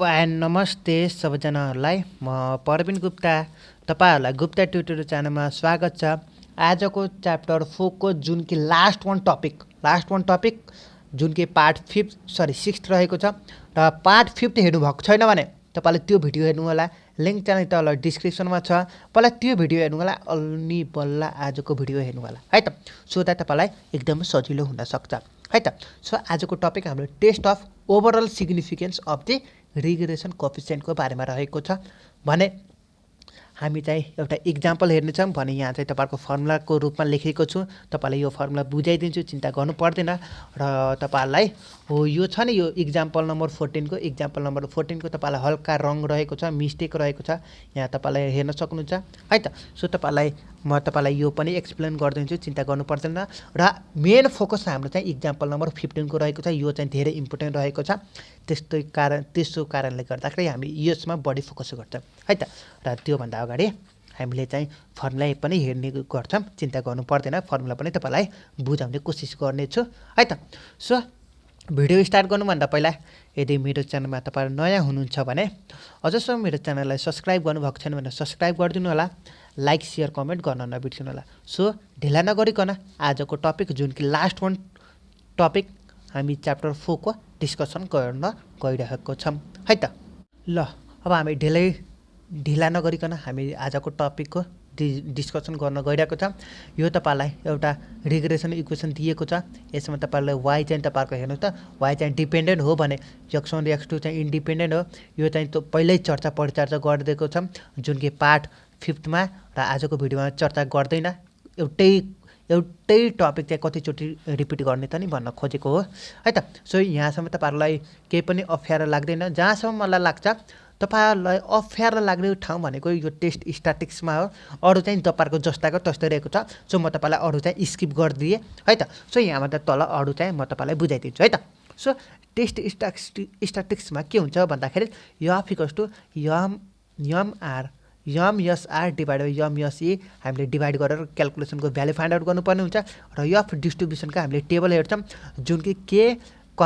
नमस्ते सबैजनाहरूलाई म प्रवीण गुप्ता तपाईहरुलाई गुप्ता ट्युटोरियल च्यानलमा स्वागत छ। आजको च्याप्टर 4 को जुन कि लास्ट वान टपिक जुन कि पार्ट 6 रहेको छ र पार्ट 5 हेर्नु भएको छैन भने तपाईले त्यो भिडियो हेर्नु होला। लिंक चाहिँ तल डिस्क्रिप्सनमा छ। पहिला त्यो भिडियो हेर्नु होला अनि बल्ल आजको भिडियो हेर्नु होला है त। सो दैट तपाईलाई एकदमै सजिलो हुन सक्छ है त। सो आजको टपिक हाम्रो test of overall significance of the regression coefficient को बारेमा रहेको छ भने हामी चाहिँ एउटा एक्जाम्पल हेर्ने छौं भने यहाँ चाहिँ तपाईहरुको फर्मुलाको रूपमा लेखेको छु। तपाईलाई यो फर्मुला बुझाइदिन्छु, चिन्ता गर्नु पर्दैन। र तपाईहरुलाई यो छ नि यो एक्जाम्पल नम्बर 14 को तपाईलाई हल्का रङ रहेको छ, मिस्टेक रहेको छ, यहाँ तपाईलाई हेर्न सक्नुहुन्छ है त। सो म तपाईलाई यो पनि एक्सप्लेन गर्दिन्छु, चिन्ता गर्नु पर्दैन। र मेन फोकस हाम्रो चाहिँ एक्जाम्पल नम्बर 15 को रहेको छ। यो चाहिँ धेरै इम्पोर्टेन्ट रहेको छ। त्यसो कारणले गर्दाखेरि हामी यसमा बढी फोकस गर्छौं है त। र त्यो भन्दा अगाडि हामीले चाहिँ फर्मुला पनि हेर्ने गर्छौं, चिन्ता गर्नु पर्दैन। फर्मुला पनि तपाईलाई बुझाउने कोसिस गर्नेछु है त। सो भिडियो स्टार्ट गर्नुभन्दा पहिला यदि मेरो च्यानलमा तपाईहरु नयाँ हुनुहुन्छ भने अझसम्म मेरो च्यानललाई सब्स्क्राइब गर्नुभएको छैन भने सब्स्क्राइब गरिदिनु होला। लाइक शेयर कमेन्ट गर्न नबिर्सनु होला। सो ढिला नगरिकन आजको टपिक जुन कि लास्ट वान टपिक हामी च्याप्टर 4 को डिस्कसन गर्न गइरहेको छौं है त। ल अब हामी ढिला नगरिकन हामी आजको टपिकको डिस्कसन गर्न गइरहेको छ। यो तपाईलाई एउटा रिग्रेसन इक्वेसन दिएको छ। यसमा तपाईलाई y चाहिँ तपाईहरुको हेर्नु त y चाहिँ डिपेन्डेन्ट हो भने x1 र x2 चाहिँ इन्डिपेन्डेन्ट हो। यो चाहिँ पहिल्यै परिचर्चा गरिदिएको छ जुन कि पार्ट 5 मा। र आजको भिडियोमा चर्चा गर्दैन। एउटै टपिक चाहिँ कतिचोटी रिपिट गर्ने त नि भन्न खोजेको हो है त। सो यहाँसम्म तपाईहरुलाई केही पनि अप्ठ्यारो लाग्दैन। जहाँसम्म मलाई लाग्छ तपाईहरुलाई अप्ठ्यारो लाग्ने ठाउँ भनेको यो टेस्ट स्ट्याटिस्टिक्समा हो। अरु चाहिँ तपाईहरुको जस्ताको तस्तै रहेको छ। सो म तपाईलाई अरु चाहिँ स्किप गरिदिए है त। सो यहाँमा त तल अरु चाहिँ म तपाईलाई बुझाइदिन्छु है त। सो टेस्ट स्ट्याटिस्टिक्समा के हुन्छ भन्दाखेरि MSR डिभाइड बाइ MSE हामीले डिभाइड गरेर क्याल्कुलेसनको भ्यालु फाइन्ड आउट गर्नुपर्ने हुन्छ। र एफ डिस्ट्रिब्युसनका हामीले टेबल हेर्छौं जुन कि k, n - k -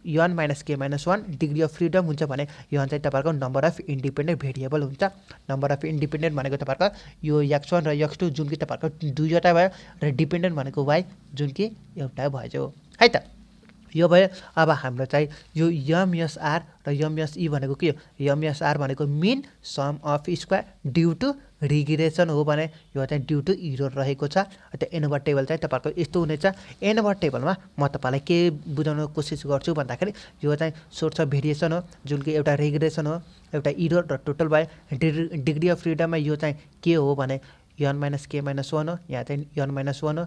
1 degree of freedom हुन्छ भने n चाहिँ तपाईहरुको नम्बर अफ इन्डिपेन्डेन्ट भेरिएबल हुन्छ। नम्बर अफ इन्डिपेन्डेन्ट भनेको तपाईहरुको यो x1 र x2 जुन कि तपाईहरुको दुईवटा भयो र डिपेन्डेन्ट भनेको y जुन कि एउटा भयो है त। यो भयो। अब हाम्रो चाहिँ यो MSR र MSE भनेको के हो? MSR भनेको mean sum of square due to regression हो भने यो चाहिँ ड्यू टु एरर रहेको छ। त्यो n ओभर टेबल चाहिँ तपाईहरुको यस्तो हुनेछ। n ओभर टेबलमा म तपाईलाई के बुझाउन कोसिस गर्छु भन्दाखेरि यो चाहिँ सोर्स अफ भेरिएसन हो जुन कि एउटा रिग्रेसन हो, एउटा एरर र टोटल भयो। डिग्री अफ फ्रिडममा यो चाहिँ के हो भने n - k - 1 हो। यहाँ चाहिँ n - 1 हो।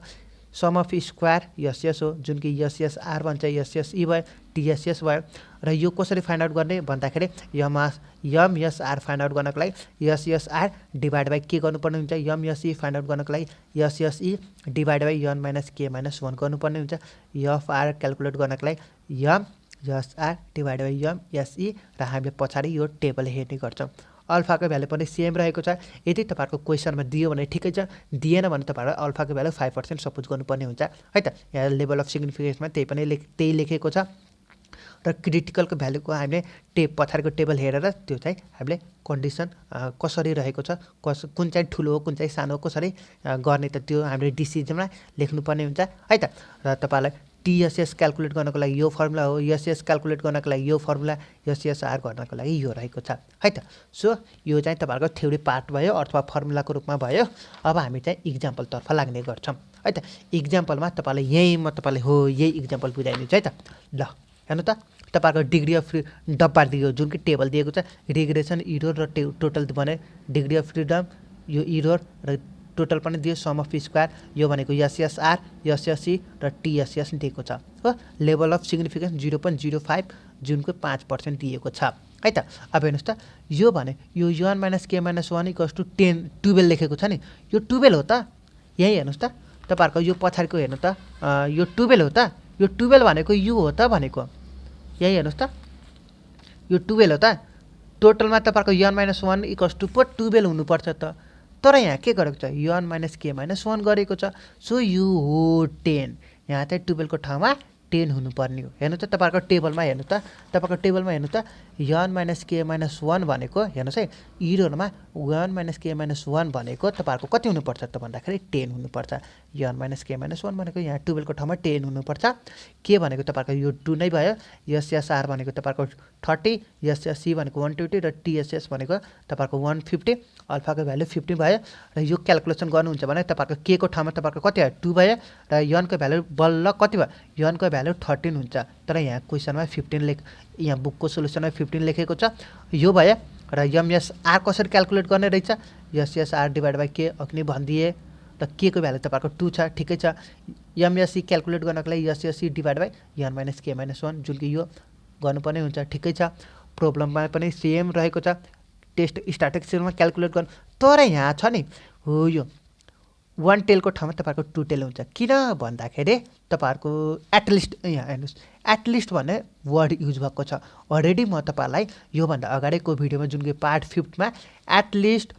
सम अफ स्क्वायर SS हो जुन कि SSR भन्छ, SSE भयो, TSS भयो। र यो कसरी फाइन्ड आउट गर्ने भन्दाखेरि MSR फाइन्ड आउट गर्नको लागि SSR डिभाइड बाइ के गर्नुपर्ने हुन्छ। MSE फाइन्ड आउट गर्नको लागि SSE divide by n - k - 1 गर्नुपर्ने हुन्छ। FR क्याल्कुलेट गर्नको लागि MSR डिभाइड बाइ MSE र हामीले पछाडी यो टेबल हेर्ने गर्छौं। अल्फाको भ्यालु पनि सेम रहेको छ। यदि तपाईहरुको क्वेशनमा दियो भने ठिकै छ, दिएन भने तपाईहरुले अल्फाको भ्यालु 5% सपोज गर्नुपर्ने हुन्छ है त। यहाँ लेभल अफ सिग्निफिकेन्समा त्यही लेखेको छ। र क्रिटिकलको भ्यालुको हामीले पछाडीको टेबल हेरेर त्यो चाहिँ हामीले कन्डिसन कसरी रहेको छ, कुन चाहिँ ठुलो हो कुन चाहिँ सानो हो कसरी गर्ने त त्यो हामीले डिसिजनमा लेख्नुपर्ने हुन्छ है त। र तपाईलाई TSS क्याल्कुलेट गर्नको लागि यो फर्मुला हो, SS क्याल्कुलेट गर्नको लागि यो फर्मुला, SSR गर्नको लागि यो रहेको छ है त। सो यो चाहिँ तपाईहरुको थ्योरी पार्ट भयो अथवा फर्मुलाको रूपमा भयो। अब हामी चाहिँ एक्जाम्पल तर्फ लाग्ने गर्छौं है त। एक्जाम्पलमा तपाईलाई यही एक्जाम्पल बुझाइदिन्छु है त। ल हेर्नु त तपाईहरुको डिग्री अफ डब्बा दियो जुन कि टेबल दिएको छ। रिग्रेसन, एरर र टोटल भने डिग्री अफ फ्रिडम, यो एरर र टोटल पनि दियो। सम अफ स्क्वायर यो भनेको SSR, SSE र TSS दिएको छ हो। लेभल अफ सिग्निफिकेन्स 0.05 जुनको 5% दिएको छ है त। अब हेर्नुस् त यो भने यो n - k - 1 = 12 लेखेको छ नि। यो 12 हो त। यही हेर्नुस् त तपाईहरुको यो पछाडीको हेर्नु त यो 12 हो त। यो 12 भनेको यो हो त भनेको। यही हेर्नुस् त यो 12 हो त। टोटलमा तपाईहरुको n - 1 = 12 हुनुपर्छ त। तर यहाँ के गरेको छ n - k - 1 गरेको छ। सो यो हो 10। यहाँ चाहिँ 12 को ठाउँमा 10 हुनुपर्ने हो। हेर्नु त तपाईहरुको टेबलमा हेर्नु त तपाईहरुको टेबलमा हेर्नु त n - k - 1 भनेको हेर्नुस् है इररमा n - k - 1 भनेको तपाईहरुको कति हुनुपर्छ त भन्दाखेरि 10 हुनुपर्छ। n - k - 1 भनेको यहाँ 12 को ठाउँमा 10 हुनुपर्छ। के भनेको तपाईहरुको यो 2 नै भयो। SSR भनेको तपाईहरुको 30, SSE भनेको 120 र TSS भनेको तपाईहरुको 150, अल्फाको भ्यालु 50 भयो र यो क्याल्कुलेसन गर्नुहुन्छ भने तपाईहरुको k को ठाउँमा तपाईहरुको कति आयो 2 भयो र n को भ्यालु बल्ल कति भयो n को भ्यालु 13 हुन्छ। तर यहाँ क्वेशनमा 15 यहाँ बुकको सोलुसनमा 15 लेखेको छ यो भयो र MSR कसरी क्याल्कुलेट गर्ने रहेछ SSR डिभाइड बाइ k अघि नै भनिदिए र k को भ्यालु तपाईहरुको 2 छ ठिकै छ। MSE क्याल्कुलेट गर्नको लागि SSE divide by n - k - 1 जुन कि यो गर्नुपर्ने हुन्छ ठिकै छ। प्रब्लममा पनि सेम रहेको छ टेस्ट स्ट्याटिस्टिक्समा क्याल्कुलेट गर्नु तर यहाँ छ नि हो यो 1 टेल को ठाउँमा तपाईहरुको 2 टेल हुन्छ। किन भन्दाखेरि तपाईहरुको एटलिस्ट यहाँ हेर्नुस् एटलिस्ट भन्ने वर्ड युज भएको छ। अलरेडी म तपाईहरुलाई यो भन्दा अगाडिको भिडियोमा जुन कि पार्ट 5 मा एटलिस्ट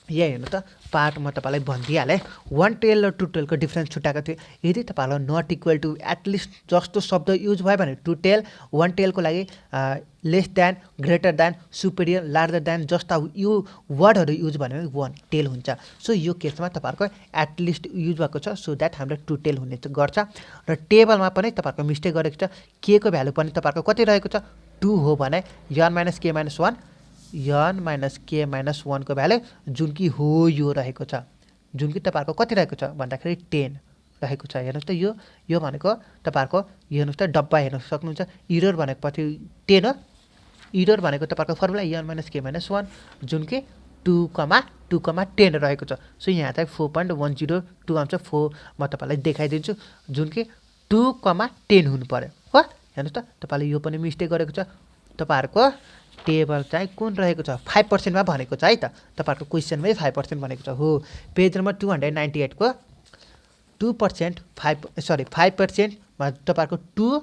यहाँ हेर्नु त पार्ट म तपाईलाई भनिदिहाले 1 टेल र 2 टेल को डिफरेन्स छुट्याएको थियो। यदि तपाईहरुलाई नट इक्वल टु एटलिस्ट जस्तो शब्द युज भयो भने 2 टेल 1 टेल को लागि less than greater than superior larger than जस्ता यो वर्डहरु युज भन्यो भने 1 टेल हुन्छ। सो यो केसमा तपाईहरुको एटलिस्ट युज भएको छ सो दैट हामीले 2 टेल हुने गर्छ र टेबलमा पनि तपाईहरुको मिस्टेक गरेको छ k को भ्यालु पनि तपाईहरुको कति रहेको छ 2 हो भने n - k - 1 n - k - 1 को भ्यालु जुन कि हो यो रहेको छ जुन कि तपाईहरुको कति रहेको छ भन्दाखेरि 10 रहेको छ। हेर्नुस् त यो भनेको तपाईहरुको हेर्नुस् त डब्बा हेर्न सक्नुहुन्छ एरर भनेको पछि 10 हो। एरर भनेको तपाईहरुको फर्मुला n - k - 1 जुन कि 2,10 रहेको छ। सो यहाँ चाहिँ 4.102 आउँछ 4 म तपाईलाई देखाइदिन्छु जुन कि 2,10 हुनु पर्यो हो। हेर्नुस् त तपाईले यो पनि मिस्टेक गरेको छ तपाईहरुको टेबल चाहिँ कुन रहेको छ 5% मा भनेको छ है त तपाईहरुको क्वेशनमै 5% भनेको छ हो। पेज नम्बर 298 को 2% 5% मा तपाईहरुको 2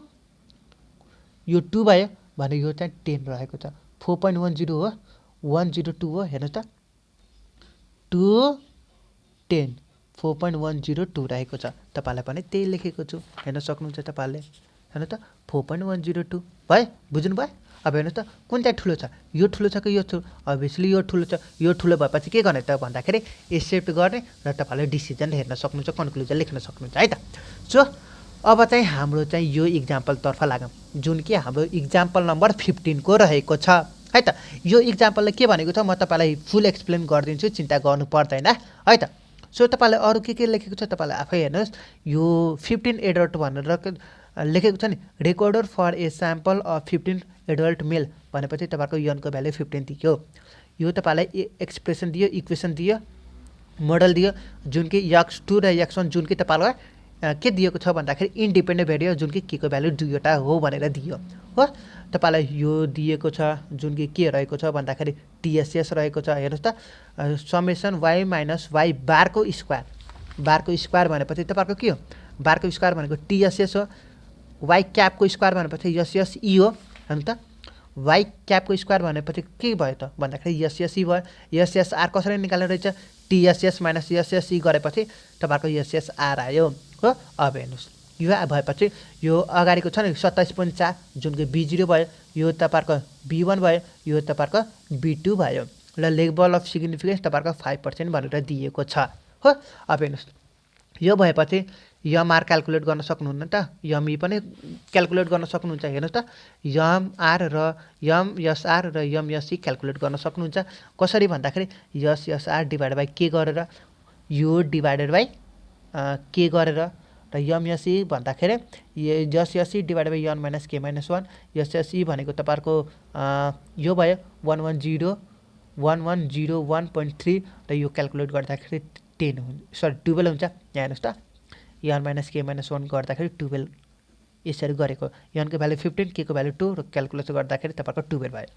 यो 2 भयो भने यो चाहिँ 10 रहेको छ 4.10 हो 102 हो। हेर्नुस् त 2 10 4.102 रहेको छ तपाईलाई पनि त्यही लेखेको छु हेर्न सक्नुहुन्छ तपाईले। हेर्नु त 4.102 भयो बुझ्नु भयो। अब हेर्नुस् त कुन चाहिँ ठुलो छ यो ठुलो छ कि यो ठुलो अभियसली यो ठुलो छ। यो ठुलो भएपछि के गर्ने त भन्दाखेरि एक्सेप्ट गर्ने र तपाईले डिसिजन हेर्न सक्नुहुन्छ कन्क्लुजन लेख्न सक्नुहुन्छ है त। सो अब चाहिँ हाम्रो चाहिँ यो एक्जाम्पल तर्फ लागौं जुन कि हाम्रो एक्जाम्पल नम्बर 15 को रहेको छ है त। यो एक्जाम्पलले के भनेको छ म तपाईलाई फुल एक्सप्लेन गरिदिन्छु चिन्ता गर्नु पर्दैन है त। सो तपाईले अरु के लेखेको छ तपाईले आफै हेर्नुस् यो 15 एडल्ट भनेर लेखेको छ नि recorder for a sample of 15 adult male भनेपछि तपाईहरुको n को भ्यालु 15 दियो। यो तपाईलाई एक्सप्रेसन दियो इक्वेसन दियो मोडल दियो जुन कि x2 र x1 जुन कि तपाईलाई के दिएको छ भन्दाखेरि इन्डिपेन्डेन्ट भेरिएबल जुन कि k को भ्यालु 2 वटा हो भनेर दियो हो। तपाईलाई यो दिएको छ जुन कि के रहेको छ भन्दाखेरि TSS रहेको छ। हेर्नुस् त समेसन y - y बार को स्क्वायर भनेपछि तपाईहरुको के हो बार को स्क्वायर भनेको TSS हो। y क्याप को स्क्वायर भनेपछि SSE हो। हेर्नु त y क्याप को स्क्वायर भनेपछि के भयो त भन्दाखेरि SSE भयो। SSR कसरी निकाल्ने रहेछ TSS - SSE गरेपछि तपाईहरुको SSR आयो हो। अब हेर्नुस् यो भएपछि यो अगाडिको छ नि 27.4 जुन कि B0 भयो यो तपाईहरुको B1 भयो यो तपाईहरुको B2 भयो र लेभल अफ सिग्निफिकेन्स तपाईहरुको 5% भनेर दिएको छ हो। अब हेर्नुस् यो भएपछि MR क्याल्कुलेट गर्न सक्नुहुन्न त ME पनि क्याल्कुलेट गर्न सक्नुहुन्छ। हेर्नुस् त MR र MSR र MSE क्याल्कुलेट गर्न सक्नुहुन्छ कसरी भन्दाखेरि SSR डिभाइड बाइ k गरेर यो डिभाइडेड बाइ k गरेर र MSE भन्दाखेरि SSE divide by n - k - 1 SSE भनेको तपाईहरुको यो भयो 1101.3 र यो क्याल्कुलेट गर्दाखेरि 10 हुन्छ 12 हुन्छ। यहाँ हेर्नुस् त n - k - 1 गर्दाखेरि 12 यसरी गरेको n को भ्यालु 15 k को भ्यालु 2 र क्याल्कुलेसन गर्दाखेरि तपाईहरुको 12 भयो।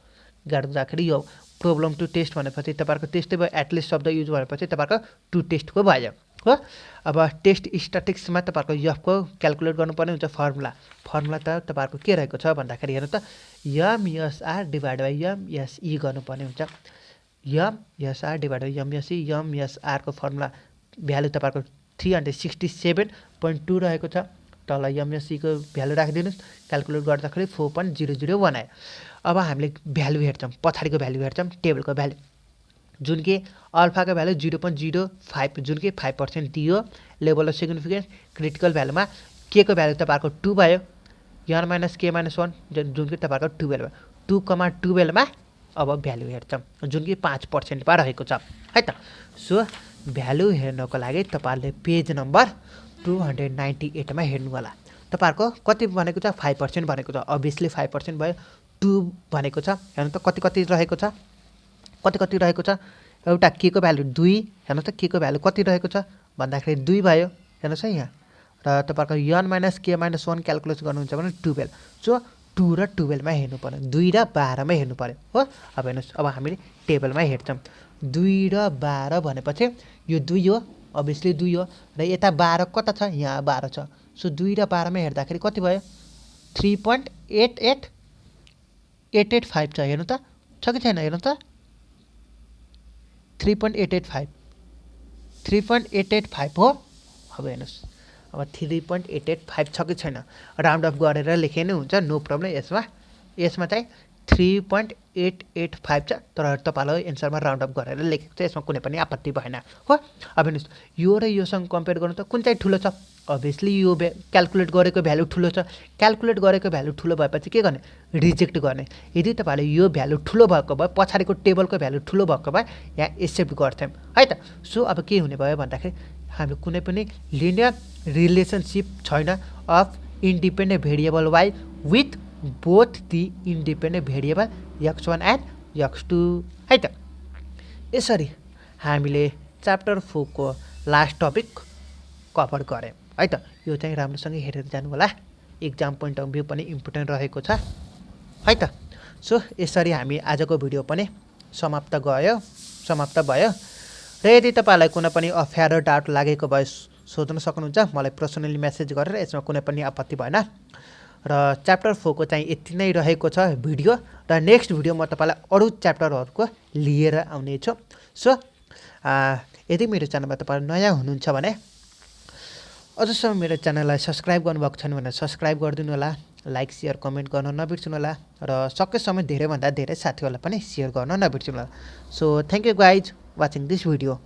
गर्दाखेरि यो प्रब्लम टु टेस्ट भनेपछि तपाईहरुको टेस्टै भयो एटलिस्ट शब्द युज भएपछि तपाईहरुको टु टेस्ट को भयो हो। अब टेस्ट स्ट्याटिस्टिक्समा तपाईहरुको f को क्याल्कुलेट गर्नुपर्ने हुन्छ फर्मुला त तपाईहरुको के रहेको छ भन्दाखेरि हेर्नु त MSR डिभाइड बाइ MSE गर्नुपर्ने हुन्छ। MSR divide by MSE MSR को फर्मुला भ्यालु तपाईहरुको 367.2 रहेको छ तल एमएससीको भ्यालु राखिदिनुहोस् क्याल्कुलेट गर्दाखेरि 4.001 आयो अब हामीले भ्यालु हेर्छौँ पछाडिको भ्यालु हेर्छौँ टेबलको भ्यालु जुन कि अल्फाको भ्यालु 0.05 जुन कि 5% दियो लेभल अफ सिग्निफिकेन्स क्रिटिकल भ्यालुमा के को भ्यालु तपाईँको 2 भयो n - k - 1 जुन कि तपाईँको 12 भयो 2,12 मा अब भ्यालु हेर्छौँ जुन कि 5% मा रहेको छ है त सो भ्यालु हेर्नको लागि तपाईहरुले पेज नम्बर 298 मा हेर्नु होला तपाईहरुको कति भनेको छ 5% भनेको छ अभियसली 5% भयो 2 भनेको छ हेर्नु त कति कति रहेको छ कति रहेको छ एउटा के को भ्यालु 2 हेर्नु त के को भ्यालु कति रहेको छ भन्दाखेरि 2 भयो हेर्नुस् है यहाँ र तपाईहरुको n - k - 1 क्याल्कुलेट गर्नुहुन्छ भने 12 सो 2 र 12 मा हेर्नु पर्यो 2 र 12 मा हेर्नु पर्यो हो अब हेर्नुस् अब हामीले टेबलमा हेर्छौँ 2 र 12 भनेपछि यो 2 हो अभियसली 2 हो र यता 12 कता छ यहाँ 12 छ सो 2 र 12 मा हेर्दाखेरि कति भयो 3.885 छ हेर्नु त छ कि छैन हेर्नु त 3.885 हो अब हेर्नुस् अब 3.885 छ कि छैन राउन्ड अफ गरेर लेखे नै हुन्छ नो प्रब्लम यसमा चाहिँ 3.885 छ तर तपाईलाई एन्सरमा राउन्ड अफ गरेर लेखेको छ यसमा कुनै पनि आपत्ति भएन हो अब हेर्नुस् यो र योसँग कम्पेयर गर्नु त कुन चाहिँ ठुलो छ अभियसली यो क्याल्कुलेट गरेको भ्यालु ठुलो छ क्याल्कुलेट गरेको भ्यालु ठुलो भएपछि के गर्ने रिजेक्ट गर्ने यदि तपाईले यो भ्यालु ठुलो भएको भए पछाडिको टेबलको भ्यालु ठुलो भएको भए यहाँ एक्सेप्ट गर्थ्यौं है त सो अब के हुने भयो भन्दाखेरि हामी कुनै पनि लिनियर रिलेसनशिप छैन of independent variable y with both the independent variable x1 and x2 है त यसरी हामीले च्याप्टर 4 को लास्ट टपिक कभर गरे है त यो चाहिँ राम्रोसँग हेरेर जानु होला एक्जाम पोइन्ट अफ भ्यू पनि इम्पोर्टेन्ट रहेको छ है त सो यसरी हामी आजको भिडियो पनि समाप्त भयो र यदि तपाईलाई कुनै पनि अप्ठ्यारो डाउट लागेको भए सोध्न सक्नुहुन्छ मलाई पर्सनली मेसेज गरेर यसमा कुनै पनि आपत्ति भएन र च्याप्टर 4 को चाहिँ यति नै रहेको छ भिडियो र नेक्स्ट भिडियो म तपाईलाई अरु च्याप्टरहरुको लिएर आउने छु सो यदि मेरो च्यानलमा तपाई नयाँ हुनुहुन्छ भने अझसम्म मेरो च्यानललाई सब्स्क्राइब गर्नुभएको छैन भने सब्स्क्राइब गरिदिनु होला लाइक शेयर कमेन्ट गर्न नबिर्सनु होला र सकेसम्म धेरै भन्दा धेरै साथीहरुलाई पनि शेयर गर्न नबिर्सनु होला so thank you guys watching this video